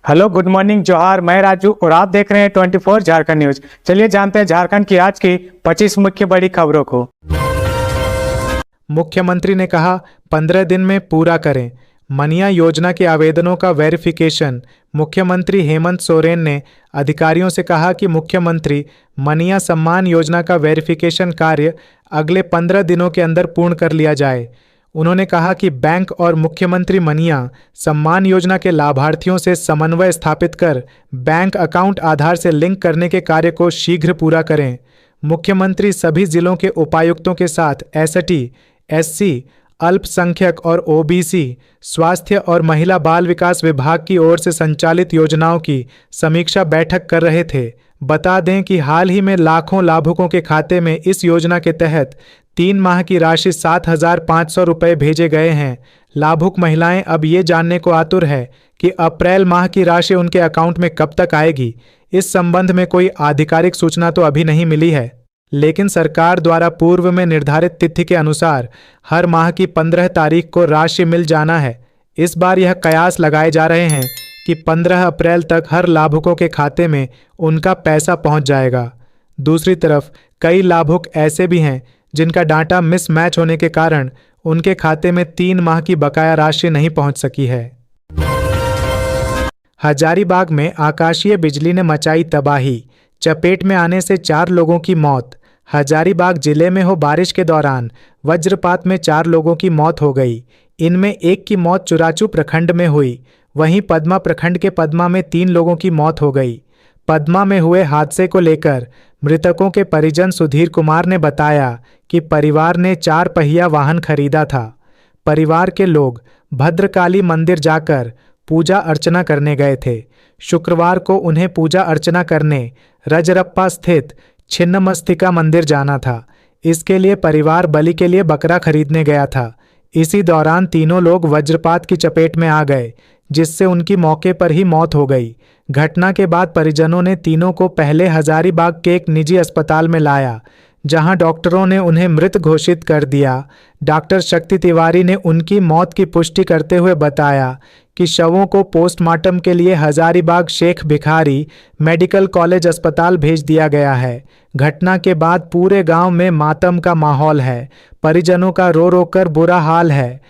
Hello, good morning, जोहार। मैं राजू और आप देख रहे हैं 24 झारखंड न्यूज। चलिए जानते हैं झारखंड की आज की 25 मुख्य बड़ी खबरों को। मुख्यमंत्री ने कहा 15 दिन में पूरा करें मनिया योजना के आवेदनों का वेरिफिकेशन। मुख्यमंत्री हेमंत सोरेन ने अधिकारियों से कहा कि मुख्यमंत्री मनिया सम्मान योजना का वेरिफिकेशन कार्य अगले 15 दिनों के अंदर पूर्ण कर लिया जाए। उन्होंने कहा कि बैंक और मुख्यमंत्री मनिया सम्मान योजना के लाभार्थियों से समन्वय स्थापित कर बैंक अकाउंट आधार से लिंक करने के कार्य को शीघ्र पूरा करें। मुख्यमंत्री सभी जिलों के उपायुक्तों के साथ एसटी, एससी, अल्पसंख्यक और ओबीसी, स्वास्थ्य और महिला बाल विकास विभाग की ओर से संचालित योजनाओं की समीक्षा बैठक कर रहे थे। बता दें कि हाल ही में लाखों लाभुकों के खाते में इस योजना के तहत 3 माह की राशि 7,500 रुपये भेजे गए हैं। लाभुक महिलाएं अब ये जानने को आतुर है कि अप्रैल माह की राशि उनके अकाउंट में कब तक आएगी। इस संबंध में कोई आधिकारिक सूचना तो अभी नहीं मिली है, लेकिन सरकार द्वारा पूर्व में निर्धारित तिथि के अनुसार हर माह की 15 तारीख को राशि मिल जाना है। इस बार यह कयास लगाए जा रहे हैं कि 15 अप्रैल तक हर लाभुकों के खाते में उनका पैसा पहुंच जाएगा। दूसरी तरफ कई लाभुक ऐसे भी हैं जिनका डाटा मिसमैच होने के कारण उनके खाते में 3 माह की बकाया राशि नहीं पहुंच सकी है। हजारीबाग में आकाशीय बिजली ने मचाई तबाही, चपेट में आने से 4 लोगों की मौत। हजारीबाग जिले में हो बारिश के दौरान वज्रपात में 4 लोगों की मौत हो गई। इनमें एक की मौत चुराचू प्रखंड में हुई। वहीं पद्मा प्रखंड के पद्मा में 3 लोगों की मौत हो गई। पद्मा में हुए हादसे को लेकर मृतकों के परिजन सुधीर कुमार ने बताया कि परिवार ने 4 पहिया वाहन खरीदा था। परिवार के लोग भद्रकाली मंदिर जाकर पूजा अर्चना करने गए थे। शुक्रवार को उन्हें पूजा अर्चना करने रजरप्पा स्थित छिन्नमस्तिका मंदिर जाना था। इसके लिए परिवार बलि के लिए बकरा खरीदने गया था। इसी दौरान तीनों लोग वज्रपात की चपेट में आ गए, जिससे उनकी मौके पर ही मौत हो गई। घटना के बाद परिजनों ने तीनों को पहले हजारीबाग के एक निजी अस्पताल में लाया, जहां डॉक्टरों ने उन्हें मृत घोषित कर दिया। डॉक्टर शक्ति तिवारी ने उनकी मौत की पुष्टि करते हुए बताया कि शवों को पोस्टमार्टम के लिए हजारीबाग शेख भिखारी मेडिकल कॉलेज अस्पताल भेज दिया गया है। घटना के बाद पूरे गांव में मातम का माहौल है। परिजनों का रो रो कर बुरा हाल है।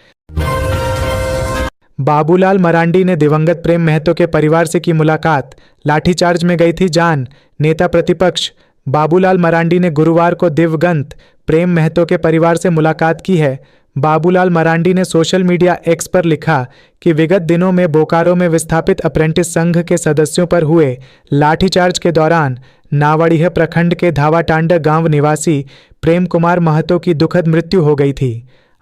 बाबूलाल मरांडी ने दिवंगत प्रेम महतो के परिवार से की मुलाकात, लाठीचार्ज में गई थी जान। नेता प्रतिपक्ष बाबूलाल मरांडी ने गुरुवार को दिवंगत प्रेम महतो के परिवार से मुलाकात की है। बाबूलाल मरांडी ने सोशल मीडिया एक्स पर लिखा कि विगत दिनों में बोकारो में विस्थापित अप्रेंटिस संघ के सदस्यों पर हुए लाठीचार्ज के दौरान नावड़ीह प्रखंड के धावाटांडा गांव निवासी प्रेम कुमार महतो की दुखद मृत्यु हो गई थी।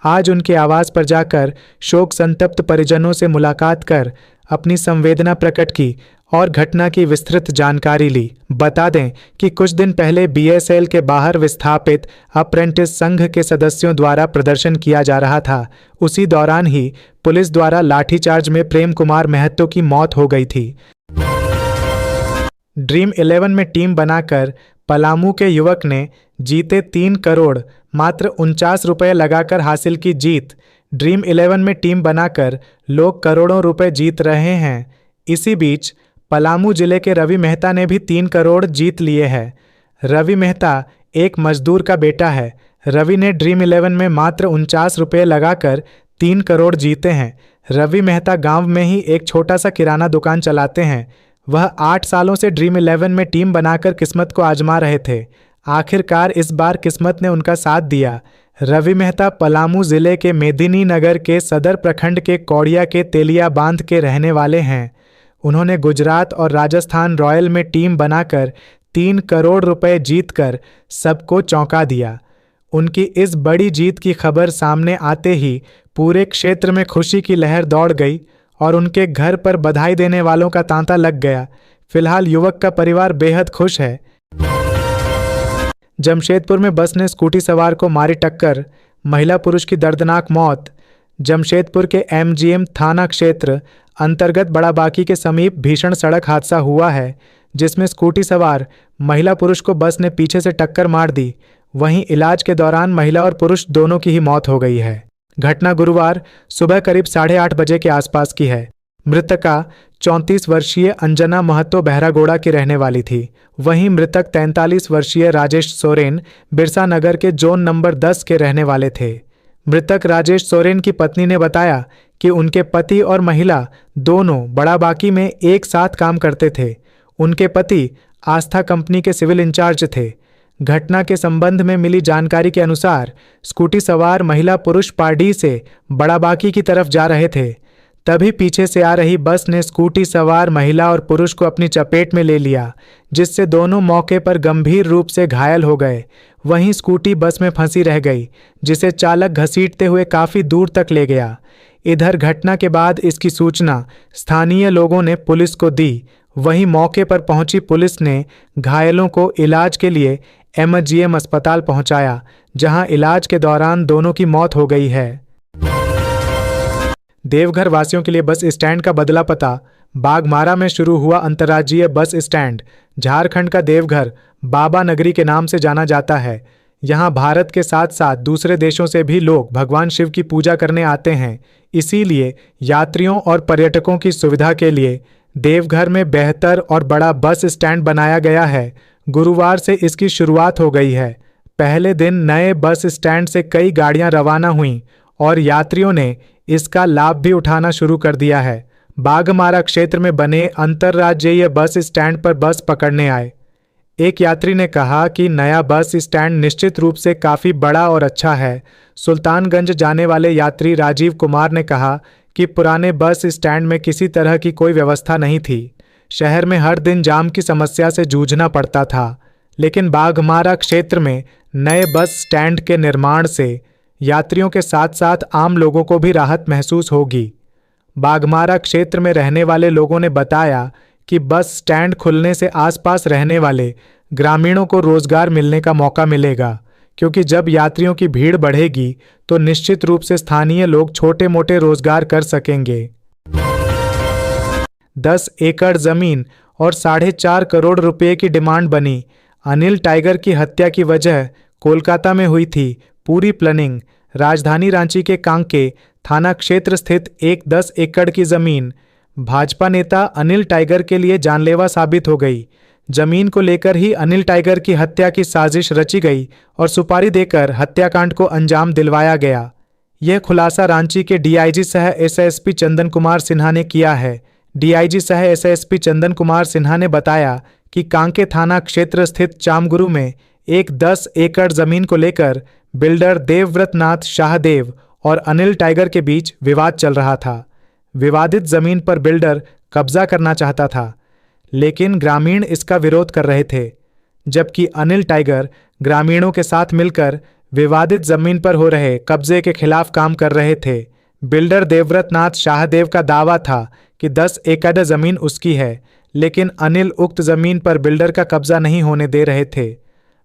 आज उनके आवास पर जाकर शोक संतप्त परिजनों से मुलाकात कर अपनी संवेदना प्रकट की और घटना की विस्तृत जानकारी ली। बता दें कि कुछ दिन पहले बीएसएल के बाहर विस्थापित अप्रेंटिस संघ के सदस्यों द्वारा प्रदर्शन किया जा रहा था। उसी दौरान ही पुलिस द्वारा लाठीचार्ज में प्रेम कुमार महतो की मौत हो गई थी। ड्रीम 11 में टीम बनाकर पलामू के युवक ने जीते 3 करोड़ मात्र 49 रुपये लगाकर हासिल की जीत। ड्रीम 11 में टीम बनाकर लोग करोड़ों रुपए जीत रहे हैं। इसी बीच पलामू जिले के रवि मेहता ने भी 3 करोड़ जीत लिए हैं। रवि मेहता एक मजदूर का बेटा है। रवि ने ड्रीम 11 में मात्र 49 रुपये लगाकर 3 करोड़ जीते हैं। रवि मेहता गांव में ही एक छोटा सा किराना दुकान चलाते हैं। वह 8 सालों से ड्रीम 11 में टीम बनाकर किस्मत को आजमा रहे थे। आखिरकार इस बार किस्मत ने उनका साथ दिया। रवि मेहता पलामू जिले के मेदिनी नगर के सदर प्रखंड के कौड़िया के तेलिया बांध के रहने वाले हैं। उन्होंने गुजरात और राजस्थान रॉयल में टीम बनाकर 3 करोड़ रुपए जीतकर सबको चौंका दिया। उनकी इस बड़ी जीत की खबर सामने आते ही पूरे क्षेत्र में खुशी की लहर दौड़ गई और उनके घर पर बधाई देने वालों का तांता लग गया। फिलहाल युवक का परिवार बेहद खुश है। जमशेदपुर में बस ने स्कूटी सवार को मारी टक्कर, महिला पुरुष की दर्दनाक मौत। जमशेदपुर के एमजीएम थाना क्षेत्र अंतर्गत बड़ा बाकी के समीप भीषण सड़क हादसा हुआ है, जिसमें स्कूटी सवार महिला पुरुष को बस ने पीछे से टक्कर मार दी। वहीं इलाज के दौरान महिला और पुरुष दोनों की ही मौत हो गई है। घटना गुरुवार सुबह करीब 8:30 बजे के आसपास की है। मृतका 34 वर्षीय अंजना महतो बहरागोड़ा की रहने वाली थी। वहीं मृतक 43 वर्षीय राजेश सोरेन बिरसा नगर के जोन नंबर 10 के रहने वाले थे। मृतक राजेश सोरेन की पत्नी ने बताया कि उनके पति और महिला दोनों बड़ाबाकी में एक साथ काम करते थे। उनके पति आस्था कंपनी के सिविल इंचार्ज थे। घटना के संबंध में मिली जानकारी के अनुसार स्कूटी सवार महिला पुरुष पारडी से बड़ाबाकी की तरफ जा रहे थे। तभी पीछे से आ रही बस ने स्कूटी सवार महिला और पुरुष को अपनी चपेट में ले लिया, जिससे दोनों मौके पर गंभीर रूप से घायल हो गए। वहीं स्कूटी बस में फंसी रह गई, जिसे चालक घसीटते हुए काफी दूर तक ले गया। इधर घटना के बाद इसकी सूचना स्थानीय लोगों ने पुलिस को दी। वहीं मौके पर पहुंची पुलिस ने घायलों को इलाज के लिए एमजीएम अस्पताल पहुंचाया, जहां इलाज के दौरान दोनों की मौत हो गई है। देवघर वासियों के लिए बस स्टैंड का बदला पता। बाघमारा में शुरू हुआ अंतर्राज्यीय बस स्टैंड। झारखंड का देवघर बाबा नगरी के नाम से जाना जाता है। यहाँ भारत के साथ साथ दूसरे देशों से भी लोग भगवान शिव की पूजा करने आते हैं। इसीलिए यात्रियों और पर्यटकों की सुविधा के लिए देवघर में बेहतर और बड़ा बस स्टैंड बनाया गया है। गुरुवार से इसकी शुरुआत हो गई है। पहले दिन नए बस स्टैंड से कई गाड़ियां रवाना हुईं और यात्रियों ने इसका लाभ भी उठाना शुरू कर दिया है। बाघमारा क्षेत्र में बने अंतर्राज्यीय बस स्टैंड पर बस पकड़ने आए एक यात्री ने कहा कि नया बस स्टैंड निश्चित रूप से काफ़ी बड़ा और अच्छा है। सुल्तानगंज जाने वाले यात्री राजीव कुमार ने कहा कि पुराने बस स्टैंड में किसी तरह की कोई व्यवस्था नहीं थी। शहर में हर दिन जाम की समस्या से जूझना पड़ता था, लेकिन बाघमारा क्षेत्र में नए बस स्टैंड के निर्माण से यात्रियों के साथ साथ आम लोगों को भी राहत महसूस होगी। बाघमारा क्षेत्र में रहने वाले लोगों ने बताया कि बस स्टैंड खुलने से आसपास रहने वाले ग्रामीणों को रोजगार मिलने का मौका मिलेगा, क्योंकि जब यात्रियों की भीड़ बढ़ेगी तो निश्चित रूप से स्थानीय लोग छोटे मोटे रोजगार कर सकेंगे। 10 एकड़ जमीन और 4.5 करोड़ रुपए की डिमांड बनी। अनिल टाइगर की हत्या की वजह कोलकाता में हुई थी पूरी प्लानिंग। राजधानी रांची के कांके थाना क्षेत्र स्थित एक 10 एकड़ की जमीन भाजपा नेता अनिल टाइगर के लिए जानलेवा साबित हो गई। जमीन को लेकर ही अनिल टाइगर की हत्या की साजिश रची गई और सुपारी देकर हत्याकांड को अंजाम दिलवाया गया। यह खुलासा रांची के डीआईजी सह एसएसपी चंदन कुमार सिन्हा ने किया है। डीआईजी सह एसएसपी चंदन कुमार सिन्हा ने बताया कि कांके थाना क्षेत्र स्थित चामगुरु में एक 10 एकड़ जमीन को लेकर बिल्डर देवव्रत नाथ शाहदेव और अनिल टाइगर के बीच विवाद चल रहा था। विवादित जमीन पर बिल्डर कब्जा करना चाहता था, लेकिन ग्रामीण इसका विरोध कर रहे थे, जबकि अनिल टाइगर ग्रामीणों के साथ मिलकर विवादित जमीन पर हो रहे कब्जे के खिलाफ काम कर रहे थे। बिल्डर देवव्रत नाथ शाहदेव का दावा था कि 10 एकड़ जमीन उसकी है, लेकिन अनिल उक्त जमीन पर बिल्डर का कब्जा नहीं होने दे रहे थे।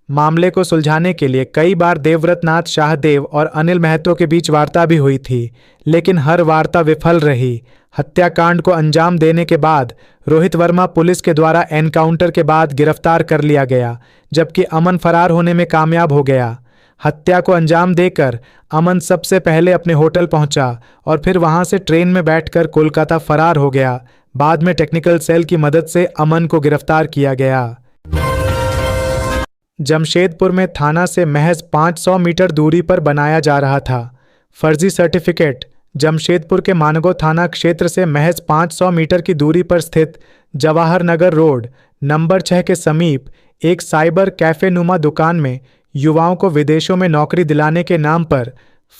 मामले को सुलझाने के लिए कई बार देवव्रत नाथ शाहदेव और अनिल महतो के बीच वार्ता भी हुई थी, लेकिन हर वार्ता विफल रही। हत्याकांड को अंजाम देने के बाद रोहित वर्मा पुलिस के द्वारा एनकाउंटर के बाद गिरफ्तार कर लिया गया, जबकि अमन फरार होने में कामयाब हो गया। हत्या को अंजाम देकर अमन सबसे पहले अपने होटल पहुंचा और फिर वहां से ट्रेन में बैठकर कोलकाता फरार हो गया। बाद में टेक्निकल सेल की मदद से अमन को गिरफ्तार किया गया। जमशेदपुर में थाना से महज 500 मीटर दूरी पर बनाया जा रहा था फर्जी सर्टिफिकेट। जमशेदपुर के मानगो थाना क्षेत्र से महज 500 मीटर की दूरी पर स्थित जवाहर नगर रोड नंबर 6 के समीप एक साइबर कैफे नुमा दुकान में युवाओं को विदेशों में नौकरी दिलाने के नाम पर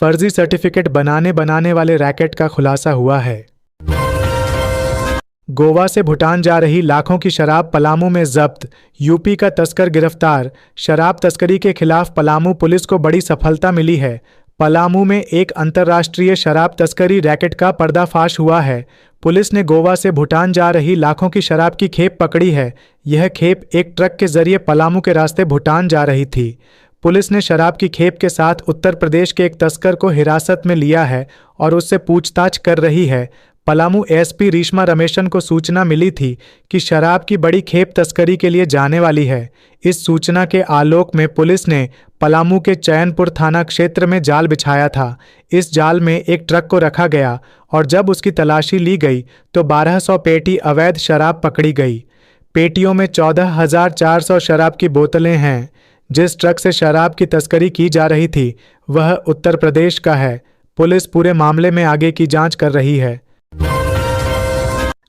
फर्जी सर्टिफिकेट बनाने वाले रैकेट का खुलासा हुआ है। गोवा से भूटान जा रही लाखों की शराब पलामू में जब्त। यूपी का तस्कर गिरफ्तार। शराब तस्करी के खिलाफ पलामू पुलिस को बड़ी सफलता मिली है। पलामू में एक अंतर्राष्ट्रीय शराब तस्करी रैकेट का पर्दाफाश हुआ है। पुलिस ने गोवा से भूटान जा रही लाखों की शराब की खेप पकड़ी है। यह खेप एक ट्रक के जरिए पलामू के रास्ते भूटान जा रही थी। पुलिस ने शराब की खेप के साथ उत्तर प्रदेश के एक तस्कर को हिरासत में लिया है और उससे पूछताछ कर रही है। पलामू एसपी रेशमा रमेशन को सूचना मिली थी कि शराब की बड़ी खेप तस्करी के लिए जाने वाली है। इस सूचना के आलोक में पुलिस ने पलामू के चैनपुर थाना क्षेत्र में जाल बिछाया था। इस जाल में एक ट्रक को रखा गया और जब उसकी तलाशी ली गई तो 1200 पेटी अवैध शराब पकड़ी गई। पेटियों में 14,400 शराब की बोतलें हैं। जिस ट्रक से शराब की तस्करी की जा रही थी वह उत्तर प्रदेश का है। पुलिस पूरे मामले में आगे की जांच कर रही है।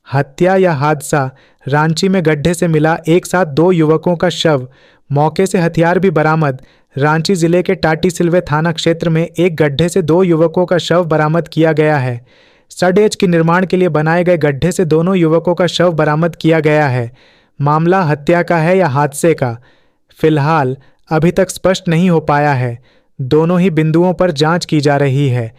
हत्या या हादसा, रांची में गड्ढे से मिला एक साथ 2 युवकों का शव, मौके से हथियार भी बरामद। रांची जिले के टाटी सिलवे थाना क्षेत्र में एक गड्ढे से 2 युवकों का शव बरामद किया गया है। सडेज के निर्माण के लिए बनाए गए गड्ढे से दोनों युवकों का शव बरामद किया गया है। मामला हत्या का है या हादसे का, फिलहाल अभी तक स्पष्ट नहीं हो पाया है। दोनों ही बिंदुओं पर जांच की जा रही है।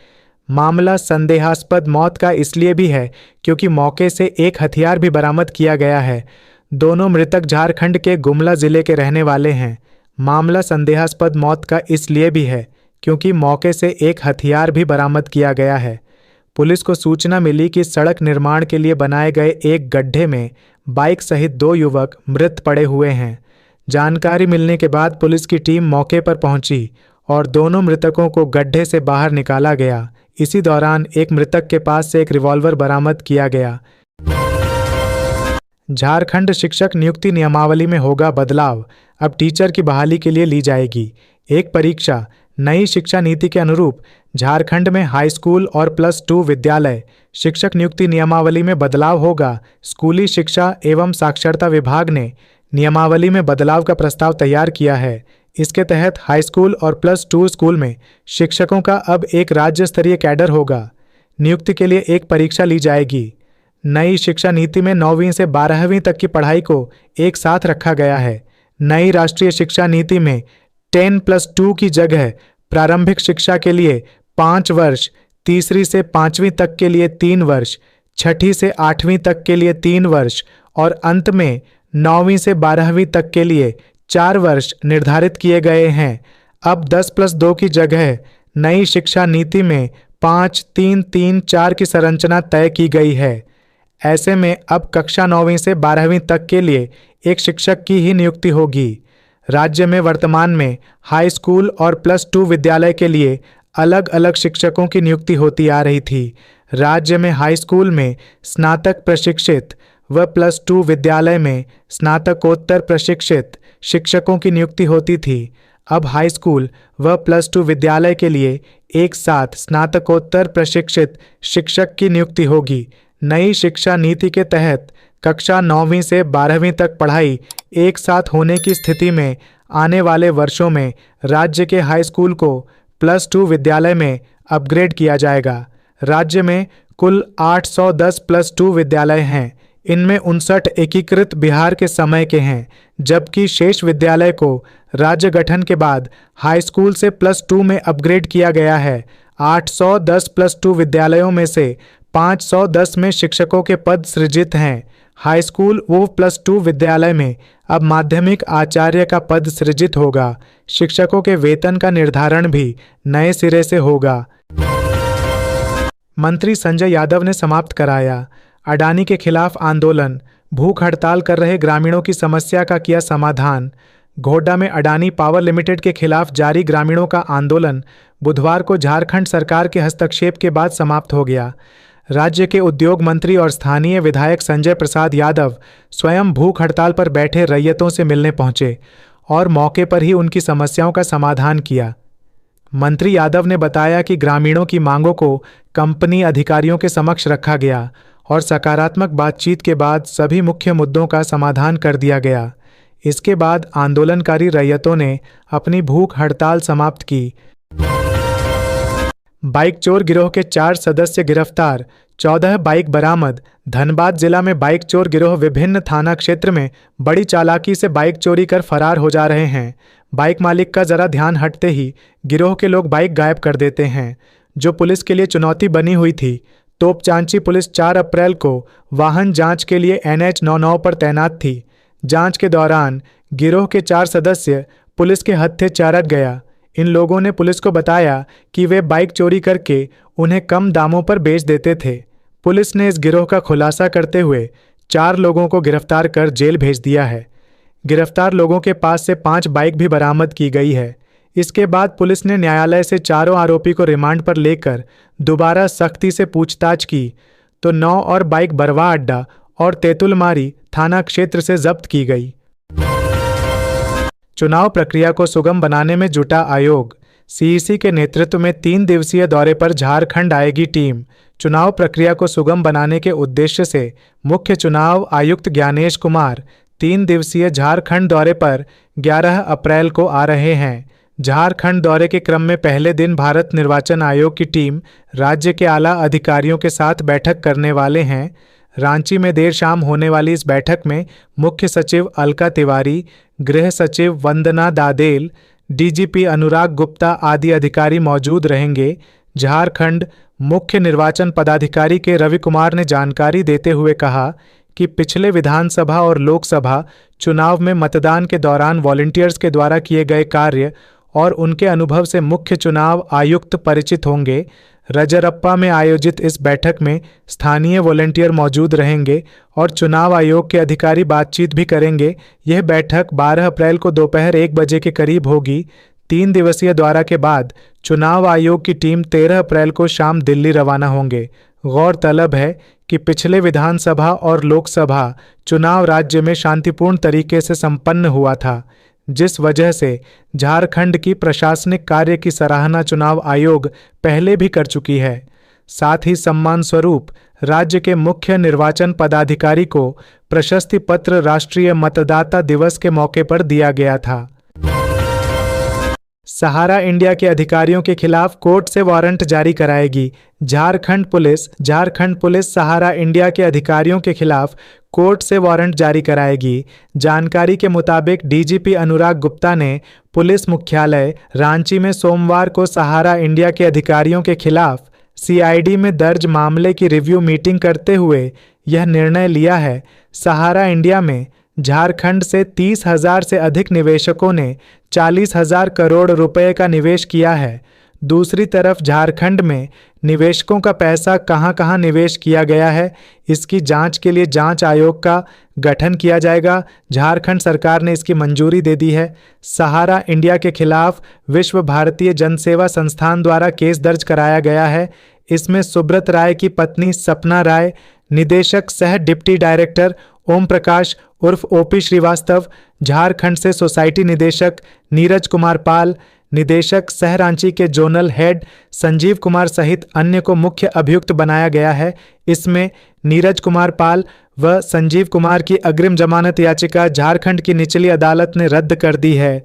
मामला संदेहास्पद मौत का इसलिए भी है क्योंकि मौके से एक हथियार भी बरामद किया गया है। दोनों मृतक झारखंड के गुमला जिले के रहने वाले हैं। मामला संदेहास्पद मौत का इसलिए भी है क्योंकि मौके से एक हथियार भी बरामद किया गया है। पुलिस को सूचना मिली कि सड़क निर्माण के लिए बनाए गए एक गड्ढे में बाइक सहित 2 युवक मृत पड़े हुए हैं। जानकारी मिलने के बाद पुलिस की टीम मौके पर पहुंची और दोनों मृतकों को गड्ढे से बाहर निकाला गया। इसी दौरान एक मृतक के पास से एक रिवॉल्वर बरामद किया गया। झारखंड शिक्षक नियुक्ति नियमावली में होगा बदलाव, अब टीचर की बहाली के लिए ली जाएगी एक परीक्षा। नई शिक्षा नीति के अनुरूप झारखंड में हाई स्कूल और +2 विद्यालय शिक्षक नियुक्ति नियमावली में बदलाव होगा। स्कूली शिक्षा एवं साक्षरता विभाग ने नियमावली में बदलाव का प्रस्ताव तैयार किया है। इसके तहत हाई स्कूल और +2 स्कूल में शिक्षकों का अब एक राज्य स्तरीय कैडर होगा। नियुक्ति के लिए एक परीक्षा ली जाएगी। नई शिक्षा नीति में 9वीं से 12वीं तक की पढ़ाई को एक साथ रखा गया है। नई राष्ट्रीय शिक्षा नीति में 10+2 की जगह प्रारंभिक शिक्षा के लिए 5 वर्ष, तीसरी से 5वीं तक के लिए 3 वर्ष, छठी से 8वीं तक के लिए 3 वर्ष और अंत में 9वीं से 12वीं तक के लिए 4 वर्ष निर्धारित किए गए हैं। अब 10+2 की जगह नई शिक्षा नीति में 5-3-3-4 की संरचना तय की गई है। ऐसे में अब कक्षा 9वीं से 12वीं तक के लिए एक शिक्षक की ही नियुक्ति होगी। राज्य में वर्तमान में हाई स्कूल और +2 विद्यालय के लिए अलग अलग शिक्षकों की नियुक्ति होती आ रही थी। राज्य में हाई स्कूल में स्नातक प्रशिक्षित व +2 विद्यालय में स्नातकोत्तर प्रशिक्षित शिक्षकों की नियुक्ति होती थी। अब हाई स्कूल व +2 विद्यालय के लिए एक साथ स्नातकोत्तर प्रशिक्षित शिक्षक की नियुक्ति होगी। नई शिक्षा नीति के तहत कक्षा 9वीं से 12वीं तक पढ़ाई एक साथ होने की स्थिति में आने वाले वर्षों में राज्य के हाई स्कूल को +2 विद्यालय में अपग्रेड किया जाएगा। राज्य में कुल 810 +2 विद्यालय हैं। इनमें 59 एकीकृत बिहार के समय के हैं, जबकि शेष विद्यालय को राज्य गठन के बाद हाई स्कूल से +2 में अपग्रेड किया गया है। 810 +2 विद्यालयों में से 510 में शिक्षकों के पद सृजित हैं। हाई स्कूल व +2 विद्यालय में अब माध्यमिक आचार्य का पद सृजित होगा। शिक्षकों के वेतन का निर्धारण भी नए सिरे से होगा। मंत्री संजय यादव ने समाप्त कराया अडानी के खिलाफ आंदोलन, भूख हड़ताल कर रहे ग्रामीणों की समस्या का किया समाधान। घोडा में अडानी पावर लिमिटेड के खिलाफ जारी ग्रामीणों का आंदोलन बुधवार को झारखंड सरकार के हस्तक्षेप के बाद समाप्त हो गया। राज्य के उद्योग मंत्री और स्थानीय विधायक संजय प्रसाद यादव स्वयं भूख हड़ताल पर बैठे रैयतों से मिलने पहुंचे और मौके पर ही उनकी समस्याओं का समाधान किया। मंत्री यादव ने बताया कि ग्रामीणों की मांगों को कंपनी अधिकारियों के समक्ष रखा गया और सकारात्मक बातचीत के बाद सभी मुख्य मुद्दों का समाधान कर दिया गया। इसके बाद आंदोलनकारी रैयतों ने अपनी भूख हड़ताल समाप्त की। बाइक चोर गिरोह के 4 सदस्य गिरफ्तार, 14 बाइक बरामद। धनबाद जिला में बाइक चोर गिरोह विभिन्न थाना क्षेत्र में बड़ी चालाकी से बाइक चोरी कर फरार हो जा रहे हैं। बाइक मालिक का जरा ध्यान हटते ही गिरोह के लोग बाइक गायब कर देते हैं, जो पुलिस के लिए चुनौती बनी हुई थी। तोपचांची पुलिस 4 अप्रैल को वाहन जांच के लिए NH 99 पर तैनात थी। जांच के दौरान गिरोह के 4 सदस्य पुलिस के हत्थे चारक गया। इन लोगों ने पुलिस को बताया कि वे बाइक चोरी करके उन्हें कम दामों पर बेच देते थे। पुलिस ने इस गिरोह का खुलासा करते हुए 4 लोगों को गिरफ्तार कर जेल भेज दिया है। गिरफ्तार लोगों के पास से 5 बाइक भी बरामद की गई है। इसके बाद पुलिस ने न्यायालय से चारों आरोपी को रिमांड पर लेकर दोबारा सख्ती से पूछताछ की तो 9 और बाइक बरवा अड्डा और तेतुलमारी थाना क्षेत्र से जब्त की गई। चुनाव प्रक्रिया को सुगम बनाने में जुटा आयोग। सीईसी के नेतृत्व में 3 दिवसीय दौरे पर झारखंड आएगी टीम। चुनाव प्रक्रिया को सुगम बनाने के उद्देश्य से मुख्य चुनाव आयुक्त ज्ञानेश कुमार 3 दिवसीय झारखंड दौरे पर 11 अप्रैल को आ रहे हैं। झारखंड दौरे के क्रम में पहले दिन भारत निर्वाचन आयोग की टीम राज्य के आला अधिकारियों के साथ बैठक करने वाले हैं। रांची में देर शाम होने वाली इस बैठक में मुख्य सचिव अलका तिवारी, गृह सचिव वंदना दादेल, डीजीपी अनुराग गुप्ता आदि अधिकारी मौजूद रहेंगे। झारखंड मुख्य निर्वाचन पदाधिकारी के रवि कुमार ने जानकारी देते हुए कहा कि पिछले विधानसभा और लोकसभा चुनाव में मतदान के दौरान वॉलंटियर्स के द्वारा किए गए कार्य और उनके अनुभव से मुख्य चुनाव आयुक्त परिचित होंगे। रजरप्पा में आयोजित इस बैठक में स्थानीय वॉलंटियर मौजूद रहेंगे और चुनाव आयोग के अधिकारी बातचीत भी करेंगे। यह बैठक 12 अप्रैल को दोपहर 1 बजे के करीब होगी। 3 दिवसीय दौरा के बाद चुनाव आयोग की टीम 13 अप्रैल को शाम दिल्ली रवाना होंगे। गौरतलब है कि पिछले विधानसभा और लोकसभा चुनाव राज्य में शांतिपूर्ण तरीके से संपन्न हुआ था, जिस वजह से झारखंड की प्रशासनिक कार्य की सराहना चुनाव आयोग पहले भी कर चुकी है। साथ ही सम्मान स्वरूप राज्य के मुख्य निर्वाचन पदाधिकारी को प्रशस्ति पत्र राष्ट्रीय मतदाता दिवस के मौके पर दिया गया था। सहारा इंडिया के अधिकारियों के खिलाफ कोर्ट से वारंट जारी कराएगी। झारखंड पुलिस सहारा इंडिया के अधिकारियों के खिलाफ कोर्ट से वारंट जारी कराएगी। जानकारी के मुताबिक डीजीपी अनुराग गुप्ता ने पुलिस मुख्यालय रांची में सोमवार को सहारा इंडिया के अधिकारियों के खिलाफ सीआईडी में दर्ज मामले की रिव्यू मीटिंग करते हुए यह निर्णय लिया है। सहारा इंडिया में झारखंड से 30,000 से अधिक निवेशकों ने 40,000 करोड़ रुपए का निवेश किया है। दूसरी तरफ झारखंड में निवेशकों का पैसा कहां-कहां निवेश किया गया है, इसकी जांच के लिए जांच आयोग का गठन किया जाएगा। झारखंड सरकार ने इसकी मंजूरी दे दी है। सहारा इंडिया के खिलाफ विश्व भारतीय जनसेवा संस्थान द्वारा केस दर्ज कराया गया है। इसमें सुब्रत राय की पत्नी सपना राय, निदेशक सह डिप्टी डायरेक्टर ओम प्रकाश उर्फ ओपी श्रीवास्तव, झारखंड से सोसाइटी निदेशक नीरज कुमार पाल, निदेशक सह रांची के जोनल हेड संजीव कुमार सहित अन्य को मुख्य अभियुक्त बनाया गया है। इसमें नीरज कुमार पाल व संजीव कुमार की अग्रिम जमानत याचिका झारखंड की निचली अदालत ने रद्द कर दी है।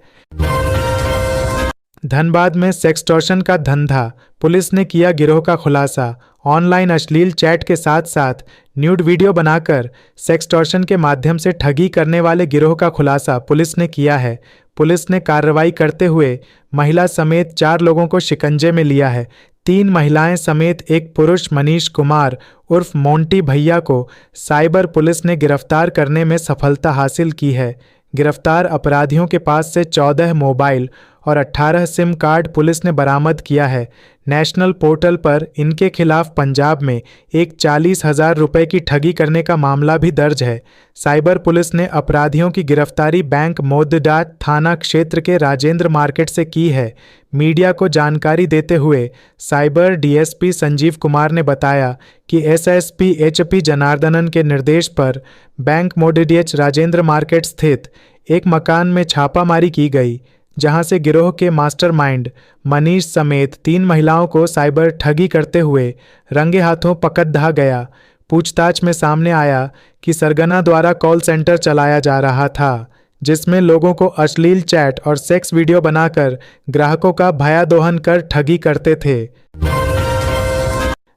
धनबाद में सेक्सटॉर्शन का धंधा, पुलिस ने किया गिरोह का खुलासा। ऑनलाइन अश्लील चैट के साथ साथ न्यूड वीडियो बनाकर सेक्सटॉर्शन के माध्यम से ठगी करने वाले गिरोह का खुलासा पुलिस ने किया है। पुलिस ने कार्रवाई करते हुए महिला समेत 4 लोगों को शिकंजे में लिया है। 3 महिलाएं समेत एक पुरुष मनीष कुमार उर्फ मोंटी भैया को साइबर पुलिस ने गिरफ्तार करने में सफलता हासिल की है। गिरफ्तार अपराधियों के पास से 14 मोबाइल और 18 सिम कार्ड पुलिस ने बरामद किया है। नेशनल पोर्टल पर इनके खिलाफ पंजाब में एक 40,000 रुपए की ठगी करने का मामला भी दर्ज है। साइबर पुलिस ने अपराधियों की गिरफ्तारी बैंक मोदडा थाना क्षेत्र के राजेंद्र मार्केट से की है। मीडिया को जानकारी देते हुए साइबर डीएसपी संजीव कुमार ने बताया कि एसएसपी एचपी जनार्दनन के निर्देश पर बैंक मोडीएच राजेंद्र मार्केट स्थित एक मकान में छापामारी की गई, जहां से गिरोह के मास्टरमाइंड मनीष समेत 3 महिलाओं को साइबर ठगी करते हुए रंगे हाथों पकड़ा गया। पूछताछ में सामने आया कि सरगना द्वारा कॉल सेंटर चलाया जा रहा था, जिसमें लोगों को अश्लील चैट और सेक्स वीडियो बनाकर ग्राहकों का भयादोहन कर ठगी करते थे।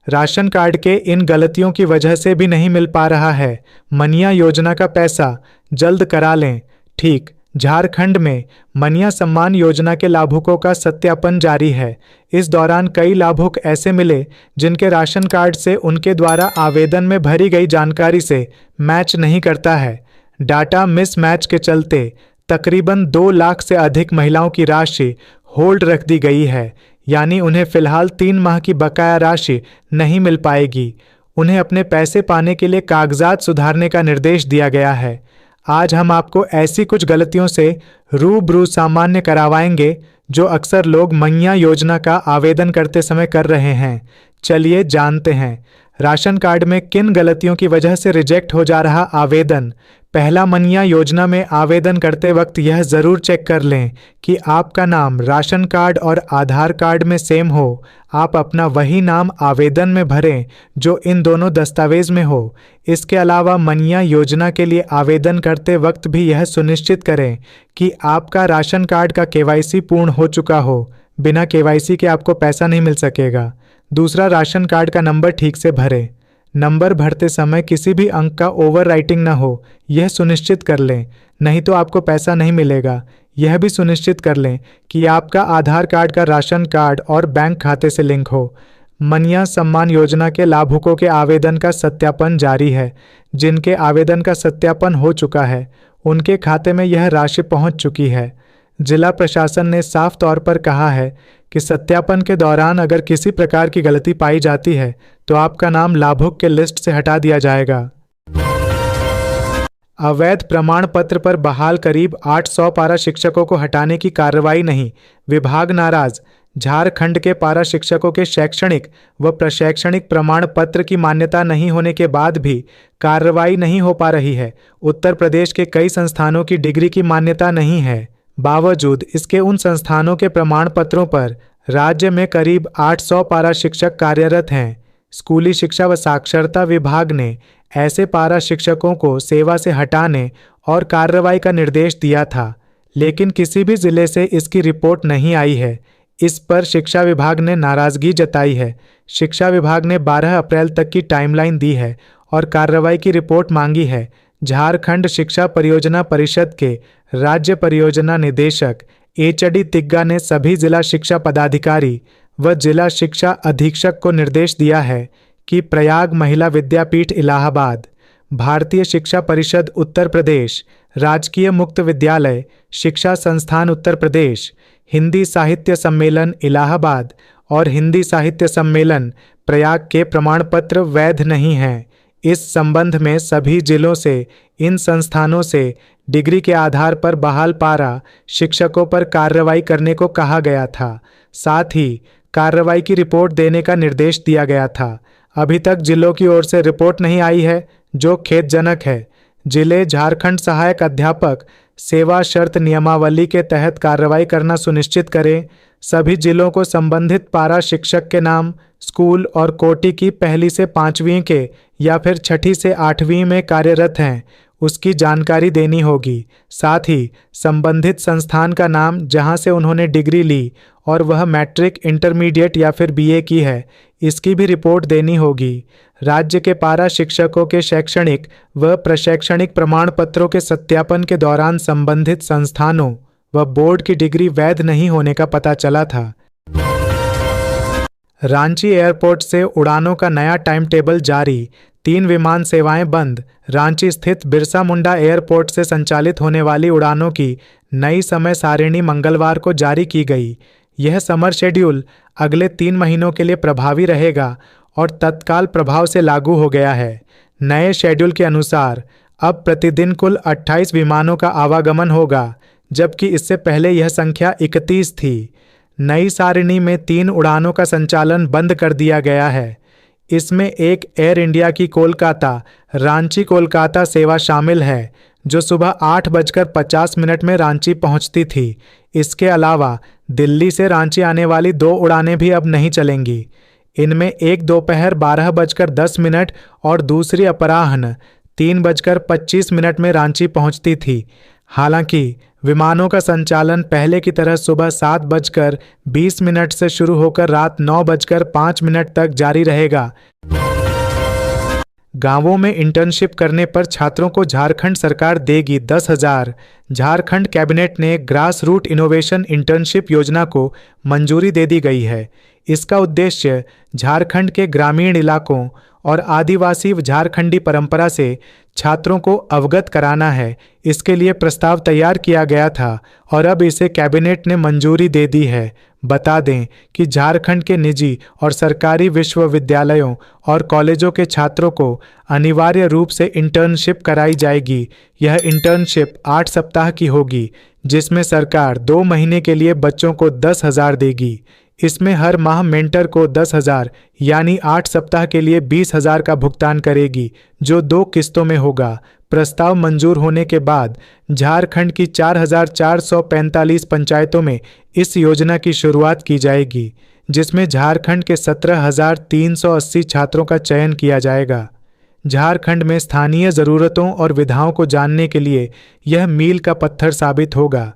राशन कार्ड के इन गलतियों की वजह से भी नहीं मिल पा रहा है। मनिया योजना का पैसा जल्द करा लें। ठीक, झारखंड में मनिया सम्मान योजना के लाभुकों का सत्यापन जारी है। इस दौरान कई लाभुक ऐसे मिले जिनके राशन कार्ड से उनके द्वारा आवेदन में भरी गई जानकारी से मैच नहीं करता है। डाटा मिसमैच के चलते तकरीबन 2 लाख से अधिक महिलाओं की राशि होल्ड रख दी गई है, यानी उन्हें फिलहाल 3 माह की बकाया राशि नहीं मिल पाएगी। उन्हें अपने पैसे पाने के लिए कागजात सुधारने का निर्देश दिया गया है। आज हम आपको ऐसी कुछ गलतियों से रूबरू सामान्य करवाएंगे जो अक्सर लोग मनिया योजना का आवेदन करते समय कर रहे हैं। चलिए जानते हैं राशन कार्ड में किन गलतियों की वजह से रिजेक्ट हो जा रहा आवेदन। पहला, मनिया योजना में आवेदन करते वक्त यह ज़रूर चेक कर लें कि आपका नाम राशन कार्ड और आधार कार्ड में सेम हो। आप अपना वही नाम आवेदन में भरें जो इन दोनों दस्तावेज में हो। इसके अलावा मनिया योजना के लिए आवेदन करते वक्त भी यह सुनिश्चित करें कि आपका राशन कार्ड का केवाईसी पूर्ण हो चुका हो। बिना केवाईसी के आपको पैसा नहीं मिल सकेगा। दूसरा, राशन कार्ड का नंबर ठीक से भरें। नंबर भरते समय किसी भी अंक का ओवर राइटिंग न हो, यह सुनिश्चित कर लें, नहीं तो आपको पैसा नहीं मिलेगा। यह भी सुनिश्चित कर लें कि आपका आधार कार्ड का राशन कार्ड और बैंक खाते से लिंक हो। मनिया सम्मान योजना के लाभुकों के आवेदन का सत्यापन जारी है। जिनके आवेदन का सत्यापन हो चुका है उनके खाते में यह राशि पहुंच चुकी है। जिला प्रशासन ने साफ तौर पर कहा है कि सत्यापन के दौरान अगर किसी प्रकार की गलती पाई जाती है तो आपका नाम लाभुक के लिस्ट से हटा दिया जाएगा। अवैध प्रमाण पत्र पर बहाल करीब 800 पारा शिक्षकों को हटाने की कार्रवाई नहीं, विभाग नाराज। झारखंड के पारा शिक्षकों के शैक्षणिक व प्रशैक्षणिक प्रमाण पत्र की मान्यता नहीं होने के बाद भी कार्रवाई नहीं हो पा रही है। उत्तर प्रदेश के कई संस्थानों की डिग्री की मान्यता नहीं है, बावजूद इसके उन संस्थानों के प्रमाण पत्रों पर राज्य में करीब 800 पारा शिक्षक कार्यरत हैं। स्कूली शिक्षा व साक्षरता विभाग ने ऐसे पारा शिक्षकों को सेवा से हटाने और कार्रवाई का निर्देश दिया था, लेकिन किसी भी जिले से इसकी रिपोर्ट नहीं आई है। इस पर शिक्षा विभाग ने नाराजगी जताई है। शिक्षा विभाग ने 12 अप्रैल तक की टाइमलाइन दी है और कार्रवाई की रिपोर्ट मांगी है। झारखंड शिक्षा परियोजना परिषद के राज्य परियोजना निदेशक एचडी तिग्गा ने सभी जिला शिक्षा पदाधिकारी व जिला शिक्षा अधीक्षक को निर्देश दिया है कि प्रयाग महिला विद्यापीठ इलाहाबाद, भारतीय शिक्षा परिषद उत्तर प्रदेश, राजकीय मुक्त विद्यालय शिक्षा संस्थान उत्तर प्रदेश, हिंदी साहित्य सम्मेलन इलाहाबाद और हिंदी साहित्य सम्मेलन प्रयाग के प्रमाण पत्र वैध नहीं हैं। इस संबंध में सभी जिलों से इन संस्थानों से डिग्री के आधार पर बहाल पारा शिक्षकों पर कार्रवाई करने को कहा गया था। साथ ही कार्रवाई की रिपोर्ट देने का निर्देश दिया गया था। अभी तक जिलों की ओर से रिपोर्ट नहीं आई है, जो खेदजनक है। जिले झारखंड सहायक अध्यापक सेवा शर्त नियमावली के तहत कार्रवाई करना सुनिश्चित करें। सभी जिलों को संबंधित पारा शिक्षक के नाम स्कूल और कोटि की 1ली से 5वीं के या फिर 6ठी से 8वीं में कार्यरत हैं उसकी जानकारी देनी होगी। साथ ही संबंधित संस्थान का नाम जहां से उन्होंने डिग्री ली और वह मैट्रिक, इंटरमीडिएट या फिर बीए की है, इसकी भी रिपोर्ट देनी होगी। राज्य के पारा शिक्षकों के शैक्षणिक व प्रशैक्षणिक प्रमाण पत्रों के सत्यापन के दौरान संबंधित संस्थानों व बोर्ड की डिग्री वैध नहीं होने का पता चला था। रांची एयरपोर्ट से उड़ानों का नया टाइम टेबल जारी, 3 विमान सेवाएं बंद। रांची स्थित बिरसा मुंडा एयरपोर्ट से संचालित होने वाली उड़ानों की नई समय सारिणी मंगलवार को जारी की गई। यह समर शेड्यूल अगले 3 महीनों के लिए प्रभावी रहेगा और तत्काल प्रभाव से लागू हो गया है। नए शेड्यूल के अनुसार अब प्रतिदिन कुल 28 विमानों का आवागमन होगा, जबकि इससे पहले यह संख्या 31 थी। नई सारिणी में 3 उड़ानों का संचालन बंद कर दिया गया है। इसमें एक एयर इंडिया की कोलकाता रांची कोलकाता सेवा शामिल है, जो सुबह 8:50 में रांची पहुंचती थी। इसके अलावा दिल्ली से रांची आने वाली 2 उड़ानें भी अब नहीं चलेंगी। इनमें एक दोपहर 12:10 और दूसरी अपराह्न 3:25 में रांची पहुंचती थी। हालांकि विमानों का संचालन पहले की तरह सुबह 7:20 से शुरू होकर रात 9:05 तक जारी रहेगा। गांवों में इंटर्नशिप करने पर छात्रों को झारखंड सरकार देगी 10,000। झारखंड कैबिनेट ने ग्रास रूट इनोवेशन इंटर्नशिप योजना को मंजूरी दे दी गई है। इसका उद्देश्य झारखंड के ग्रामीण इलाकों और आदिवासी झारखंडी परंपरा से छात्रों को अवगत कराना है। इसके लिए प्रस्ताव तैयार किया गया था और अब इसे कैबिनेट ने मंजूरी दे दी है। बता दें कि झारखंड के निजी और सरकारी विश्वविद्यालयों और कॉलेजों के छात्रों को अनिवार्य रूप से इंटर्नशिप कराई जाएगी। यह इंटर्नशिप 8 सप्ताह की होगी, जिसमें सरकार 2 महीने के लिए बच्चों को 10,000 देगी। इसमें हर माह मेंटर को 10,000 यानी 8 सप्ताह के लिए 20,000 का भुगतान करेगी, जो 2 किस्तों में होगा। प्रस्ताव मंजूर होने के बाद झारखंड की 4,445 पंचायतों में इस योजना की शुरुआत की जाएगी, जिसमें झारखंड के 17,380 छात्रों का चयन किया जाएगा। झारखंड में स्थानीय ज़रूरतों और विधाओं को जानने के लिए यह मील का पत्थर साबित होगा।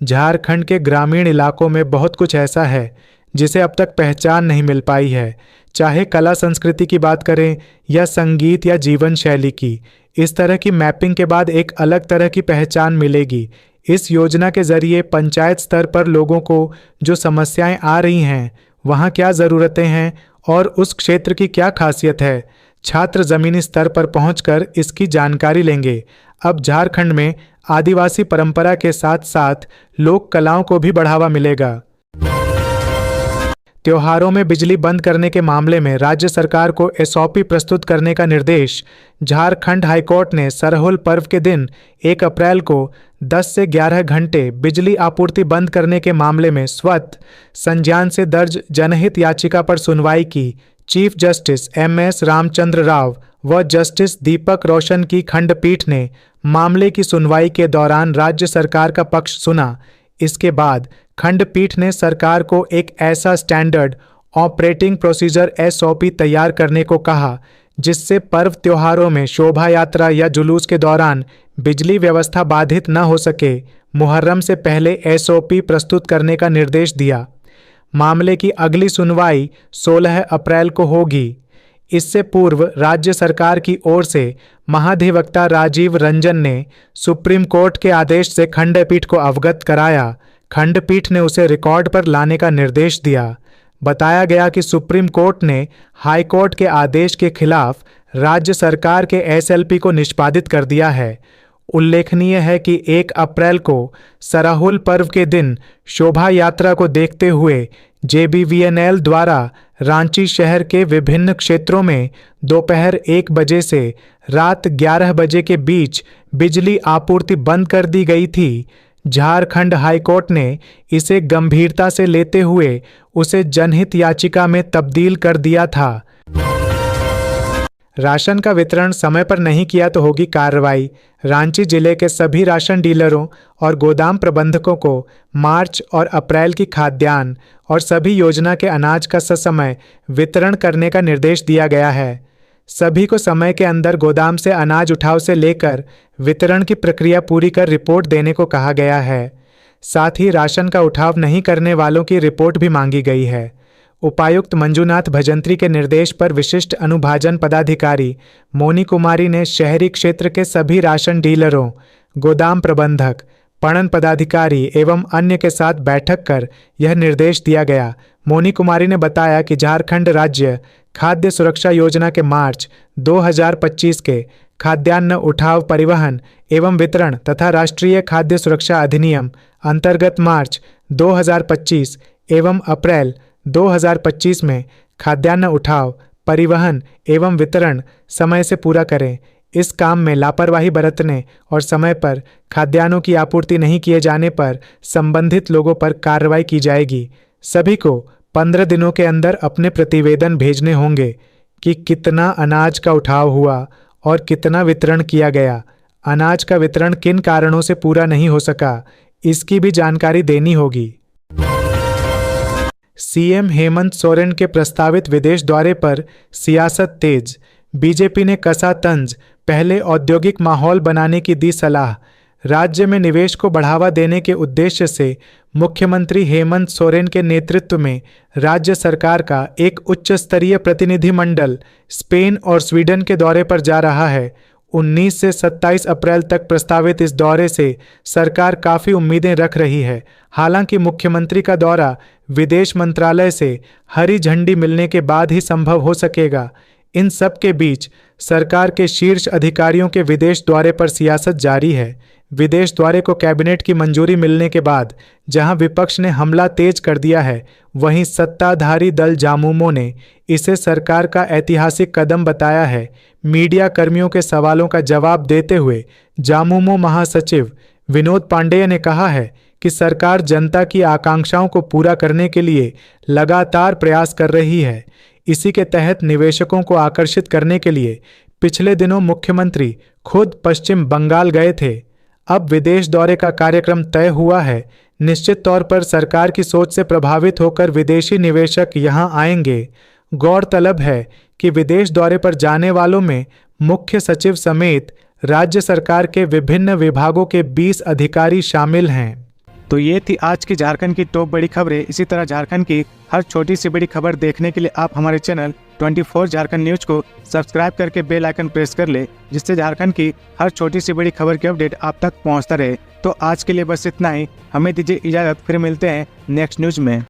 झारखंड के ग्रामीण इलाकों में बहुत कुछ ऐसा है जिसे अब तक पहचान नहीं मिल पाई है, चाहे कला संस्कृति की बात करें या संगीत या जीवन शैली की। इस तरह की मैपिंग के बाद एक अलग तरह की पहचान मिलेगी। इस योजना के जरिए पंचायत स्तर पर लोगों को जो समस्याएं आ रही हैं, वहाँ क्या ज़रूरतें हैं और उस क्षेत्र की क्या खासियत है, छात्र ज़मीनी स्तर पर पहुंचकर इसकी जानकारी लेंगे। अब झारखंड में आदिवासी परंपरा के साथ साथ लोक कलाओं को भी बढ़ावा मिलेगा। त्योहारों में बिजली बंद करने के मामले में राज्य सरकार को एसओपी प्रस्तुत करने का निर्देश झारखंड हाईकोर्ट ने सरहुल पर्व के दिन 1 अप्रैल को 10 से 11 घंटे बिजली आपूर्ति बंद करने के मामले में स्वतः संज्ञान से दर्ज जनहित याचिका पर सुनवाई की। Chief justice MS Ramchandra Rao व जस्टिस दीपक रोशन की खंडपीठ ने मामले की सुनवाई के दौरान राज्य सरकार का पक्ष सुना। इसके बाद खंडपीठ ने सरकार को एक ऐसा स्टैंडर्ड ऑपरेटिंग प्रोसीजर SOP तैयार करने को कहा, जिससे पर्व त्योहारों में शोभा यात्रा या जुलूस के दौरान बिजली व्यवस्था बाधित न हो सके। मुहर्रम से पहले SOP प्रस्तुत करने का निर्देश दिया। मामले की अगली सुनवाई 16 अप्रैल को होगी। इससे पूर्व राज्य सरकार की ओर से महाधिवक्ता राजीव रंजन ने सुप्रीम कोर्ट के आदेश से खंडपीठ को अवगत कराया। खंडपीठ ने उसे रिकॉर्ड पर लाने का निर्देश दिया। बताया गया कि सुप्रीम कोर्ट ने हाई कोर्ट के आदेश के खिलाफ राज्य सरकार के SLP को निष्पादित कर दिया है। उल्लेखनीय है कि 1 अप्रैल को सरहुल पर्व के दिन शोभा यात्रा को देखते हुए JBVNL द्वारा रांची शहर के विभिन्न क्षेत्रों में दोपहर 1 बजे से रात 11 बजे के बीच बिजली आपूर्ति बंद कर दी गई थी। झारखंड हाईकोर्ट ने इसे गंभीरता से लेते हुए उसे जनहित याचिका में तब्दील कर दिया था। राशन का वितरण समय पर नहीं किया तो होगी कार्रवाई। रांची जिले के सभी राशन डीलरों और गोदाम प्रबंधकों को मार्च और अप्रैल की खाद्यान्न और सभी योजना के अनाज का ससमय वितरण करने का निर्देश दिया गया है। सभी को समय के अंदर गोदाम से अनाज उठाव से लेकर वितरण की प्रक्रिया पूरी कर रिपोर्ट देने को कहा गया है। साथ ही राशन का उठाव नहीं करने वालों की रिपोर्ट भी मांगी गई है। उपायुक्त मंजूनाथ भजंत्री के निर्देश पर विशिष्ट अनुभाजन पदाधिकारी मोनी कुमारी ने शहरी क्षेत्र के सभी राशन डीलरों, गोदाम प्रबंधक, पणन पदाधिकारी एवं अन्य के साथ बैठक कर यह निर्देश दिया गया। मोनी कुमारी ने बताया कि झारखंड राज्य खाद्य सुरक्षा योजना के मार्च 2025 के खाद्यान्न उठाव, परिवहन एवं वितरण तथा राष्ट्रीय खाद्य सुरक्षा अधिनियम अंतर्गत मार्च 2025 एवं अप्रैल 2025 में खाद्यान्न उठाव, परिवहन एवं वितरण समय से पूरा करें। इस काम में लापरवाही बरतने और समय पर खाद्यान्नों की आपूर्ति नहीं किए जाने पर संबंधित लोगों पर कार्रवाई की जाएगी। सभी को 15 दिनों के अंदर अपने प्रतिवेदन भेजने होंगे कि कितना अनाज का उठाव हुआ और कितना वितरण किया गया। अनाज का वितरण किन कारणों से पूरा नहीं हो सका, इसकी भी जानकारी देनी होगी। सीएम हेमंत सोरेन के प्रस्तावित विदेश दौरे पर सियासत तेज। बीजेपी ने कसा तंज, पहले औद्योगिक माहौल बनाने की दी सलाह। राज्य में निवेश को बढ़ावा देने के उद्देश्य से मुख्यमंत्री हेमंत सोरेन के नेतृत्व में राज्य सरकार का एक उच्च स्तरीय प्रतिनिधिमंडल स्पेन और स्वीडन के दौरे पर जा रहा है। 19 से 27 अप्रैल तक प्रस्तावित इस दौरे से सरकार काफ़ी उम्मीदें रख रही है। हालांकि मुख्यमंत्री का दौरा विदेश मंत्रालय से हरी झंडी मिलने के बाद ही संभव हो सकेगा। इन सब के बीच सरकार के शीर्ष अधिकारियों के विदेश दौरे पर सियासत जारी है। विदेश दौरे को कैबिनेट की मंजूरी मिलने के बाद जहां विपक्ष ने हमला तेज कर दिया है, वहीं सत्ताधारी दल जामुमो ने इसे सरकार का ऐतिहासिक कदम बताया है। मीडिया कर्मियों के सवालों का जवाब देते हुए जामुमो महासचिव विनोद पांडेय ने कहा है कि सरकार जनता की आकांक्षाओं को पूरा करने के लिए लगातार प्रयास कर रही है। इसी के तहत निवेशकों को आकर्षित करने के लिए पिछले दिनों मुख्यमंत्री खुद पश्चिम बंगाल गए थे। अब विदेश दौरे का कार्यक्रम तय हुआ है। निश्चित तौर पर सरकार की सोच से प्रभावित होकर विदेशी निवेशक यहां आएंगे। गौरतलब है कि विदेश दौरे पर जाने वालों में मुख्य सचिव समेत राज्य सरकार के विभिन्न विभागों के 20 अधिकारी शामिल हैं। तो ये थी आज की झारखंड की टॉप बड़ी खबरें। इसी तरह झारखंड की हर छोटी सी बड़ी खबर देखने के लिए आप हमारे चैनल 24 झारखंड न्यूज को सब्सक्राइब करके बेल आइकन प्रेस कर ले, जिससे झारखंड की हर छोटी सी बड़ी खबर की अपडेट आप तक पहुंचता रहे। तो आज के लिए बस इतना ही। हमें दीजिए इजाजत, फिर मिलते हैं नेक्स्ट न्यूज में।